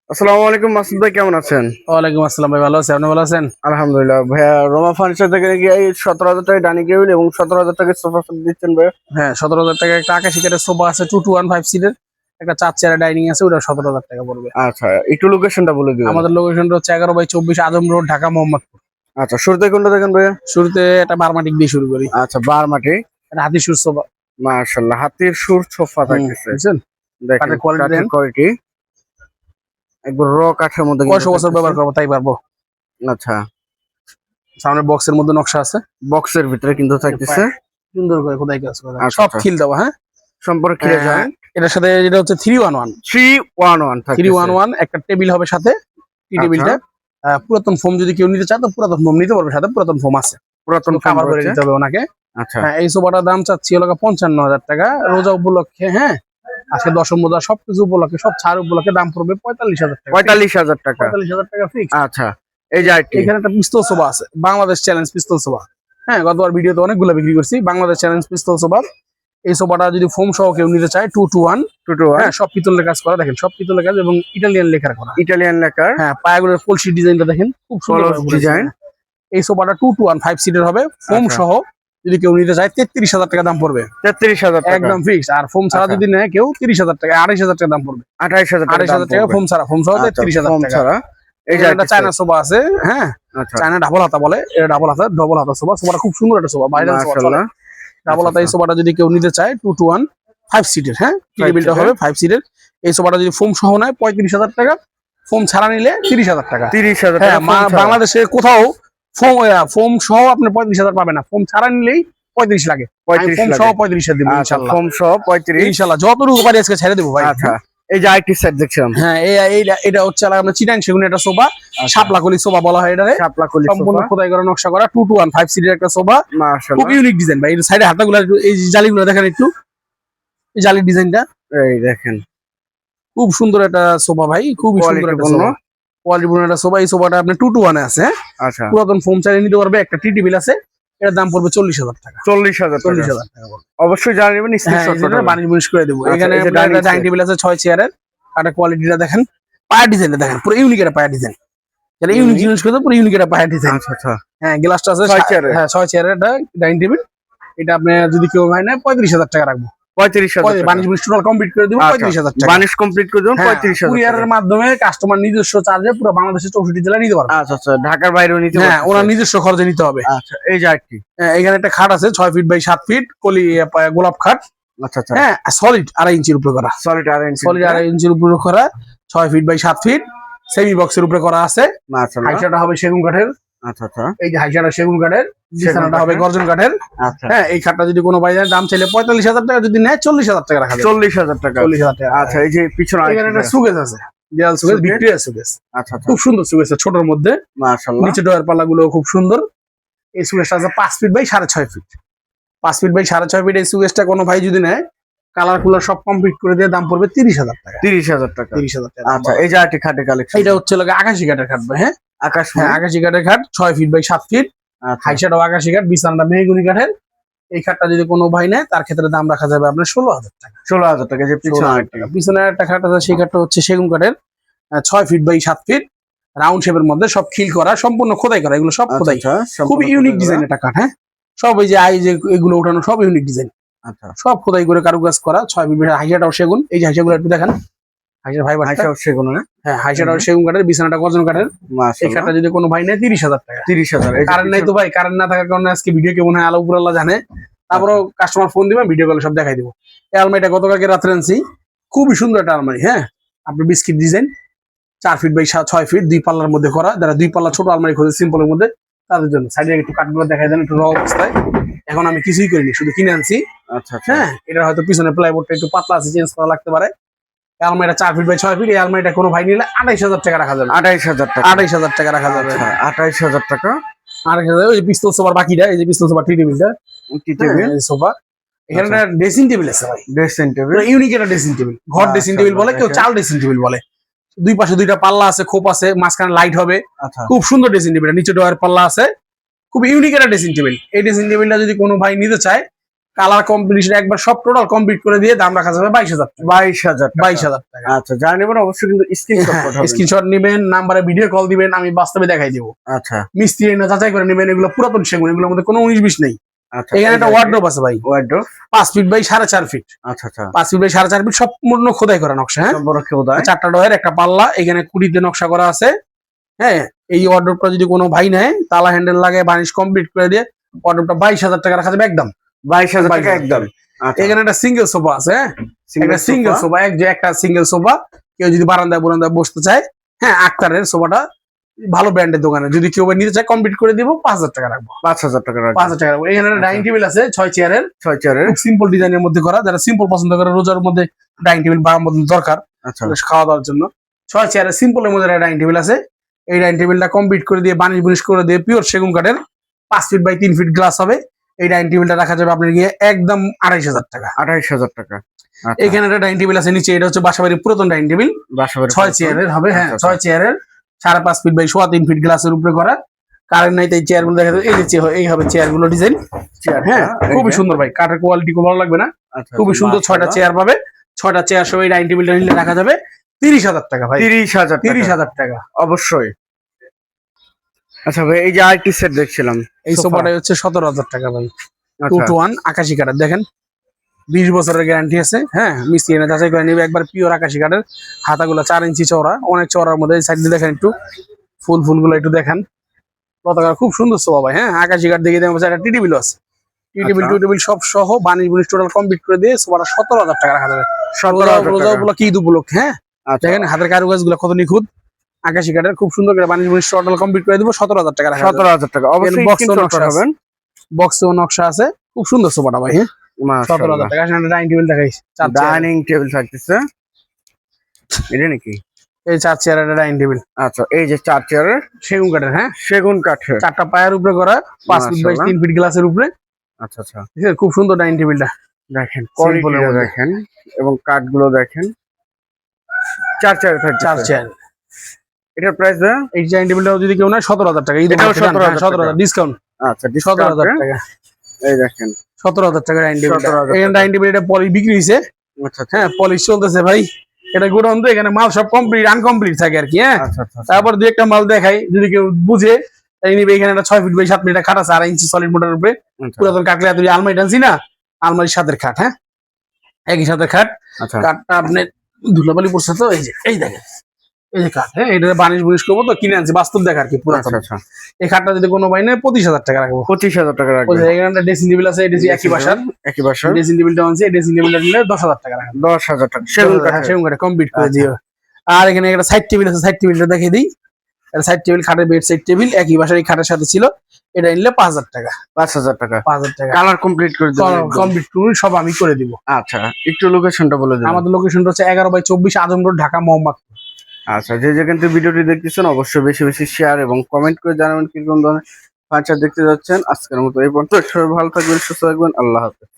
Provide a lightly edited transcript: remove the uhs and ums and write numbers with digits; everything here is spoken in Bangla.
আসসালামু আলাইকুম মাসুদ ভাই, কেমন আছেন? ওয়ালাইকুম আসসালাম ভাই, ভালো আছি, আপনি ভালো আছেন? আলহামদুলিল্লাহ ভাইয়া। রোমা ফার্নিচার থেকে গিয়ে এই 17,000 টাকায় ডাইনিং টেবিল এবং 17,000 টাকায় সোফা সেট দিচ্ছেন ভাইয়া। হ্যাঁ, 17,000 টাকা একটা আকাশি কাঠের সোফা আছে, 2 to 1 5 সিটের। একটা 4 চেয়ারের ডাইনিং আছে, ওটা 17,000 টাকা পড়বে। আচ্ছা, একটু লোকেশনটা বলে দিবেন। আমাদের লোকেশনটা হচ্ছে 11/24 আজম রোড, ঢাকা মোহাম্মদপুর। আচ্ছা, শুরুতে কোনটা দেখেন ভাইয়া? শুরুতে একটা বারমাটিক দিয়ে শুরু করি। আচ্ছা, বারমাটি। একটা হাতি সুর সোফা। মাশাআল্লাহ, হাতির সুর সোফা থাকতেছে। বুঝছেন? দেখেন কাঠের কোয়ালিটি কাঠের দেন। কোয়ালিটি একবার কাঠের মধ্যে কিন্তু কয়শো বছর থাকতেছে। ব্যবহার করবো তাই পারবো। আচ্ছা, সামনে বক্সের মধ্যে নকশা আছে, বক্সের ভিতরে কিন্তু থাকতেছে। সুন্দর করে খোদাই কাজ করা, আচ্ছা, সব আচ্ছা। খিল দেওয়া। হ্যাঁ, সম্পূর্ণ খিলে যায়। এটার সাথে এটা হচ্ছে 311 311 থাকতেছে। 311 একটা টেবিল হবে সাথে। টি টেবিলটা পুরাতন ফোম যদি কেউ নিতে চায় তো পুরাতন ফোম নিতে পারবে, সাথে পুরাতন ফোম আছে, পুরাতন কাভার করে রয়েছে। দিতে হবে ওনাকে। আচ্ছা, হ্যাঁ, এই সোফাটার দাম চাচ্ছি হলো 55,000 টাকা রোজা উপলক্ষে। হ্যাঁ, আজকে দশম রোজা সবকিছু উপলক্ষে, সব ছাড় উপলক্ষে দাম পড়বে 45,000 টাকা। 45,000 টাকা। 45,000 টাকা ফিক্স। আচ্ছা, এই যে আইটি। এখানে একটা পিস্তল সোফা আছে, বাংলাদেশ চ্যালেঞ্জ পিস্তল সোফা। হ্যাঁ, গতবার ভিডিওতে অনেকগুলো বিক্রি করছি বাংলাদেশ চ্যালেঞ্জ পিস্তল সোফা। এই সোফাটা যদি ফোম সহ কেউ নিতে চায় 2 to 1। 2 to 1 হ্যাঁ, সব পিতলের কাজ করা, দেখেন সব পিতলের কাজ এবং ইটালিয়ান লেখার করা। Italian lacquer. হ্যাঁ, পায়াগুলোর কলসি ডিজাইনটা দেখেন, খুব সুন্দর ডিজাইন। এই সোফাটা 2 to 1 5 সিটের হবে, ফোম আচ্ছা। সহ যদি কেউ নিতে চায় 33,000 টাকা দাম পড়বে। 33,000 টাকা। একদম ফিক্স। আর ফোম ছাড়া আচ্ছা। যদি নেয় কেউ 30,000 টাকা, 28,000 টাকা দাম পড়বে। 28,000 টাকা। 28,000 টাকা ফোম ছাড়া, ফোম সহ আচ্ছা, 33,000 ফোম টাকা। ছাড়া। এই যে একটা চায়না সোফা আছে। হ্যাঁ, আচ্ছা, চায়না ডাবল হাতা বলে, এটা ডাবল হাতা সোফা। সোফাটা খুব সুন্দর একটা সোফা, ভাইরাল সোফা। মাশাআল্লাহ। ডাবল হাতা এই সোফাটা যদি কেউ নিতে চায় 2 to 1 5 সিটের। হ্যাঁ, টেবিলটা হবে 5 সিটের। এই সোফাটা যদি ফোম সহ নেয় 35,000 টাকা, ফোম ছাড়া নিলে 30,000 টাকা। 30,000 হ্যাঁ, টাকা ফোম ছাড়া। বাংলাদেশে কোথাও ফোম সহ আপনি 35,000 পাবেন না, ফোম ছাড়া নিলেই 35 লাগে। 35 ফোম লাগে। সহ 35 দিব আচ্ছা, ইনশাআল্লাহ। ফোম সহ 35। ইনশাআল্লাহ যতটুকু পারি আজকে ছেড়ে দেবো ভাই। আচ্ছা, এই যে আইটি সেট দেখছিলাম। হ্যাঁ, এটা হচ্ছে আমরা চিটাং সেগুন একটা সোফা, শাপলাকলি সোফা বলা হয় এটারে। শাপলা কলি সম্পূর্ণ সোফা। খোদাই করা, নকশা করা 2 to 1 5 সিটের একটা সোফা। খুব মাশাআল্লাহ। ইউনিক ডিজাইন ভাই। এই সাইডে হাতাগুলো এই জালিগুলো দেখেন একটু, এই জালির ডিজাইনটা এই দেখেন খুব সুন্দর একটা সোফা ভাই, খুবই সুন্দর একটা কোয়ালিটিপূর্ণ। সোফা, কোয়ালিটিপূর্ণ একটা সোফা। এই সোফাটা আপনি 2 to 1 আছে। হ্যাঁ, আচ্ছা, পুরাতন ফোম চালিয়ে নিতে পারবে। একটা টি টেবিল আছে, এটার দাম পড়বে 40,000 টাকা। 40,000 টাকা। 40,000 টাকা পড়বে। অবশ্যই জানাবেন হ্যাঁ, স্ক্রিনশট এই জন্য করবেন। বানিশ বুনিশ করে দেবো। আচ্ছা, এখানে এই যে আপনার ডাইনিং ডাইনিং টেবিল আছে 6 চেয়ারের। কাটা কোয়ালিটিটা দেখেন, পায়ের ডিজাইনটা দেখেন, পুরো ইউনিক একটা পায়ের ডিজাইন। যারা ইউনিক জিনিস করতে পুরো ইউনিক একটা পায়ের ডিজাইন। আচ্ছা, আচ্ছা। হ্যাঁ, গ্লাসটা আছে 6 চেয়ারের। হ্যাঁ 6 চেয়ারের একটা ডাইনিং টেবিল। এটা আপনি যদি কেউ ভাই নেয় 35,000 টাকা রাখবো। 35,000 টাকা। বানিশ বুনিশ টোটাল কমপ্লিট করে দেবো 35,000 টাকা। বানিশ কমপ্লিট করে দেবেন 35,000 কুরিয়ারের টাকা। মাধ্যমে কাস্টমার নিজস্ব চার্জে পুরো বাংলাদেশের 64 জেলায় নিতে পারবে। আচ্ছা, আচ্ছা, ঢাকার বাইরেও নিতে হ্যাঁ, পারবেন। ওনার নিজস্ব খরচে নিতে হবে। আচ্ছা, এই যে আইটি। হ্যাঁ, এখানে একটা খাট আছে 6 ফিট বাই 7 ফিট কলি গোলাপ খাট। আচ্ছা, আচ্ছা। হ্যাঁ, সলিড 2.5 ইঞ্চির উপরে করা, সলিড আরেঞ্জ। সলিড 2.5 ইঞ্চির উপরে করা, 6 ফিট বাই 7 ফিট সেমি বক্সের উপরে করা আছে। মাশাআল্লাহ। হাইসাটা হবে সেগুন কাঠের। আচ্ছা, আচ্ছা। এই যে হাইসাটা সেগুন কাঠের, বিছানাটা হবে কাঠের। গর্জন কাঠের। আচ্ছা, হ্যাঁ, এই খাটটা যদি কোনো ভাই দাম চাইলে 45,000 টাকা, যদি নেয় 40,000 টাকা রাখা যাবে। 40,000 টাকা। 40,000 টাকা। আচ্ছা, এই যে পিছনে এখানে একটা আরেকটা। সুকেস আছে, দেয়াল সুকেস, সুকেস? ভিক্টোরিয়া সুকেস। আচ্ছা, আচ্ছা। খুব সুন্দর সুকেস, ছোটর মধ্যে। মাশাআল্লাহ। নিচে ডয়ার পাল্লা গুলো খুব সুন্দর। এই সুকেসটা আছে 5 feet by 6.5 feet. 5 feet by 6.5 feet এই সুকেসটা কোনো ভাই যদি নেয়, কালার কুলার সব কমপ্লিট করে দিয়ে দাম পড়বে 30,000 টাকা। 30,000 টাকা। 30,000 টাকা। আচ্ছা, এই যে আইটি খাটে কালেকশন। এটা হচ্ছে লাগে আকাশি কাঠের খাট ভাই। হ্যাঁ, আকাশ। হ্যাঁ, আকাশি কাঠের খাট 6 ফিট বাই 7 ফিট। আচ্ছা, হাইসাটাও আকাশি কাঠ, বিছানাটা মেহগুনি কাঠের। এই খাটটা যদি কোনো ভাই নেয় তার ক্ষেত্রে দাম রাখা যাবে আপনার 16,000 টাকা। 16,000 টাকা। যে পিছনে 16,000 আরেকটা। টাকা। পিছনে একটা খাট আছে, সেই খাটটা হচ্ছে সেগুন কাঠের, 6 ফিট বাই 7 ফিট রাউন্ড শেপের মধ্যে, সব খিল করা, সম্পূর্ণ খোদাই করা, এগুলো সব খোদাই। আচ্ছা, খুব ইউনিক ডিজাইন একটা কাঠ। হ্যাঁ, সব এই যে যে এগুলো উঠানো সব ইউনিক ডিজাইন, আচ্ছা। সব খোদাই করে কারুকাজ করা। 6 ফিট হাইসাটাও সেগুন। এই যে হাইসাগুলো একটু দেখেন, হাইসার ভাই বাটা। আচ্ছা, সেগুলো না। হ্যাঁ, হাইসাটাও সেগুন কাঠের, বিছানাটা গর্জন কাঠের। এই মাশাআল্লাহ। খাটটা যদি কোনো ভাই নেয় 30,000 টাকা। 30,000। এই যে কারেন্ট নাই তো ভাই, কারেন্ট না থাকার কারণে আজকে ভিডিও কেমন হয় আলো উপর আল্লাহ জানে। তারপরেও কাস্টমার ফোন দিবেন, ভিডিও কলে সব দেখাই দিব। এই আলমারিটা গতকালকে রাত্রে আনছি, খুবই সুন্দর একটা আলমারি। হ্যাঁ, আপনি biscuit design 4 feet by 6 feet 2 পাল্লার মধ্যে করা। যারা 2 পাল্লা ছোট আলমারি খোঁজে সিম্পলের মধ্যে, তাদের জন্য। সাইডে একটু কাঠগুলো দেখাই দেন একটু র অবস্থায়। এখন আমি কিছুই করিনি, শুধু কিনে আনছি। আচ্ছা, আচ্ছা। হ্যাঁ, এটা হয়তো পিছনে প্লাইবোর্ডটা একটু পাতলা আছে, চেঞ্জ করা লাগতে পারে। এই আলমারিটা 4 ফিট বাই 6 ফিট। এই আলমারিটা কোনো ভাই নিলে 28,000 টাকা রাখা যাবে। 28,000 টাকা। 28,000 টাকা রাখা যাবে। আচ্ছা, 28,000 টাকা। 28,000। ওই যে পিস্তল সোফার বাকিটা, এই যে পিস্তল সোফার টি টেবিলটা, কি টেবিল? সোফা। এখানে একটা ড্রেসিং টেবিল আছে ভাই, ড্রেসিং টেবিল। ইউনিক একটা ড্রেসিং টেবিল। ঘর ড্রেসিং টেবিল বলে, কেউ চাল ড্রেসিং টেবিল বলে। 2 পাশে 2টা পাল্লা আছে, খোপ আছে, মাঝখানে লাইট হবে। আচ্ছা, খুব সুন্দর ড্রেসিং টেবিল, নিচে ডয়ার পাল্লা আছে, খুব ইউনিক একটা ড্রেসিং টেবিল। এই ড্রেসিং টেবিলটা যদি কোনো ভাই নিতে চায় কালার কমপ্লিট একবার সব টোটাল কমপ্লিট করে দিয়ে দাম রাখা যাবে 22,000 টাকা। 22,000 22,000 টাকা। আচ্ছা, যা নেবেন অবশ্যই কিন্তু স্ক্রিনশট পাঠাবেন। স্ক্রিনশট নেবেন, নাম্বারে ভিডিও কল দিবেন, আমি বাস্তবে দেখাই দিব। আচ্ছা মিস্ত্রি না যাচাই করে নেবেন, এগুলো পুরাতন সেগুন, এগুলোর মধ্যে কোনো 19-20 নেই। আচ্ছা, এখানে একটা ওয়ার্ডরোব আছে ভাই, ওয়ার্ডরোব 5 ফিট বাই 4.5 ফিট। আচ্ছা আচ্ছা, 5 ফিট বাই 4.5 ফিট সম্পূর্ণ খোদাই করা নকশা। হ্যাঁ, বড় খোদাই, 4টা ডয়ের একটা পাল্লা, এখানে কুড়িতে নকশা করা আছে। হ্যাঁ, এই ওয়ার্ডরোবটা যদি কোনো ভাই নেয়, তালা হ্যান্ডেল লাগে, বানিশ কমপ্লিট করে দিয়ে ওয়ার্ডরোবটা 22,000 টাকা রাখা যাবে একদম। 22,000 টাকা একদম। আচ্ছা, এখানে একটা সিঙ্গেল সোফা আছে। হ্যাঁ, একটা সিঙ্গেল সোফা, একটা সিঙ্গেল সোফা, কেউ যদি বারান্দায় বারান্দায় বসতে চায়, হ্যাঁ, আক্তারের সোফাটা ভালো ব্র্যান্ডের দোকানে যদি কেউ নিতে চায় কমপ্লিট করে দিব, 5,000 টাকা রাখবো। 5,000 টাকা রাখবো। 5,000 টাকা রাখবো। এখানে একটা ডাইনিং টেবিল আছে 6 চেয়ারের, 6 চেয়ারের, খুব সিম্পল ডিজাইনের মধ্যে করা, যারা সিম্পল পছন্দ করে, রোজার মধ্যে ডাইনিং টেবিল বা দরকার আচ্ছা খাওয়া দাওয়ার জন্য। 6 চেয়ারের সিম্পলের মধ্যে একটা ডাইনিং টেবিল আছে। এই ডাইনিং টেবিলটা কমপ্লিট করে দিয়ে বানিশ বুনিশ করে দিয়ে পিওর সেগুন কাঠের 5 ফিট বাই 3 ফিট গ্লাস হবে। এই ডাইনিং টেবিলটা রাখা যাবে আপনার গিয়ে একদম 28,000 টাকা। 28,000 টাকা। আচ্ছা, এখানে একটা ডাইনিং টেবিল আছে নিচে, এটা হচ্ছে বাসাবাড়ির পুরাতন ডাইনিং টেবিল, বাসাবাড়ি 6 চেয়ারের হবে। হ্যাঁ, আচ্ছা, 6 চেয়ারের 5.5 ফিট বাই 3.25 ফিট গ্লাসের উপরে করা। কারেন্ট নাই তাই চেয়ার গুলো দেখা যাবে। এই যে এই হবে চেয়ার গুলো ডিজাইন। চেয়ার, হ্যাঁ, খুবই সুন্দর ভাই, কাঠের কোয়ালিটি খুব ভালো লাগবে না? আচ্ছা, খুবই সুন্দর। 6টা চেয়ার পাবে। 6টা চেয়ার সহ এই ডাইনিং টেবিলটা নিলে রাখা যাবে 30,000 টাকা ভাই। 30,000 30,000 টাকা অবশ্যই। আচ্ছা ভাই, এই যে আইটি সেট দেখছিলাম, এই সোফা। সোফাটা হচ্ছে 17,000 টাকা ভাই। 2 আচ্ছা, to 1 আকাশি কাঠের, দেখেন 20 বছরের গ্যারান্টি আছে। হ্যাঁ, মিস্ত্রি এনে যাচাই করে নিবে, একবার পিওর আকাশি কাঠের। হাতাগুলো 4 ইঞ্চি চওড়া, অনেক চওড়ার মধ্যে। সাইড দিয়ে দেখেন একটু ফুলগুলো একটু দেখেন, পতাকা খুব সুন্দর সোফা ভাই। হ্যাঁ, আকাশি কাঠ দেখে দেবেন। একটা টি টেবিল আছে, টি টেবিল আচ্ছা। টু টেবিল সব সহ বানিশ বুনিশ টোটাল কমপ্লিট করে দিয়ে সোফাটা 17,000 টাকা রাখা যাবে। 17,000 রোজা টাকা। উপলক্ষে, ঈদ উপলক্ষে। হ্যাঁ, আচ্ছা, দেখেন হাতের কারুকাজ গুলো কত নিখুঁত, আকাশি কাঠের খুব সুন্দর করে বানিশ বুনিশ টোটাল কমপ্লিট করে দিব, 17,000 টাকা রাখা যাবে। 17,000 টাকা অবশ্যই বক্স স্ক্রিনশট নকশা পাঠাবেন। বক্সেও নকশা আছে, খুব সুন্দর সোফাটা ভাই। হ্যাঁ, 17,000 টাকা। আসলে ডাইনিং টেবিল দেখাই, 4 চেয়ার। ডাইনিং টেবিল থাকতেছে, এটা নাকি? এই 4 চেয়ারের ডাইনিং টেবিল। আচ্ছা, এই যে 4 চেয়ারের সেগুন কাঠের। হ্যাঁ, সেগুন কাঠের। 4টা পায়ের উপরে করা, 5 ফিট বাই 3 ফিট গ্লাসের উপরে। আচ্ছা আচ্ছা, ঠিক আছে, খুব সুন্দর ডাইনিং টেবিলটা। দেখেন Simple কোয়ালিটিটা এর মধ্যে। দেখেন এবং কাঠগুলো দেখেন। 4 চেয়ারে থাকছে। 4 চেয়ার। এটার প্রাইস না? এই ডাইনিং টেবিলটাও যদি কেউ নেয় 17,000 টাকা। এই এটাও 17,000 17,000 ডিসকাউন্ট। আচ্ছা, 17,000 টাকা। এই দেখেন 17,000 টাকা ডাইনিং টেবিল। 17,000 এখানে ডাইনিং টেবিল এটা পলিশ বিক্রি হয়েছে। আচ্ছা আচ্ছা, হ্যাঁ, পলিশ চলতেছে ভাই। এটা গোডাউন তো, এখানে মাল সব কমপ্লিট আনকমপ্লিট থাকে আর কি। হ্যাঁ, আচ্ছা আচ্ছা, তারপর দুই একটা মাল দেখাই, যদি কেউ বুঝে তাই নিবে। এখানে একটা 6 ফিট বাই 7 ফিট খাট আছে, 2.5 ইঞ্চি সলিড মোটরের উপরে। আচ্ছা পুরাতন কাঠলে তুই আলমারি টানছি না, আলমারির সাথের খাট। হ্যাঁ, একই সাথে খাট। আচ্ছা, কাঠটা আপনি ধুলাবালি পড়ছে তো, এই যে এই দেখেন, এই যে কাঠ। হ্যাঁ, এটা বানিশ বুনিশ করবো তো, কিনে আনছি বাস্তব দেখা আর কি পুরাতন। আচ্ছা, এই খাটটা যদি কোনো ভাই নেয় 25,000 টাকা রাখবো। 25,000 টাকা ওই রাখবেন। যে এখানে একটা ড্রেসিং টেবিল আছে, এটা একই বাসার। একই বাসা, ড্রেসিং টেবিলটা আনছি, এই ড্রেসিং টেবিলটা নিলে 10,000 টাকা রাখবো। 10,000 টাকা সেগুন কাঠের। সেগুন কাঠে কমপ্লিট করে আচ্ছা। দিও। আর এখানে একটা সাইড টেবিল আছে, সাইড টেবিলটা দেখে দিই। এটা সাইড টেবিল, খাটের বেড সাইড টেবিল একই বাসার, এই খাটের সাথে ছিল। এটা নিলে 5,000 টাকা। 5,000 টাকা 5,000 টাকা কালার কমপ্লিট করে দেবেন একদম। কমপ্লিট করে সব আমি করে দিব। আচ্ছা, একটু লোকেশনটা বলে দিন। আমাদের লোকেশনটা হচ্ছে 11/24 আজম রোড, ঢাকা মোহাম্মদ। আচ্ছা, যে যেখান থেকে ভিডিওটি দেখতেছেন অবশ্যই বেশি বেশি শেয়ার এবং কমেন্ট করে জানাবেন কি কোন ধরনের ফার্নিচার দেখতে যাচ্ছেন। আজকের মতো এই পর্যন্ত। সবাই ভালো থাকবেন, সুস্থ থাকবেন। আল্লাহ হাফেজ।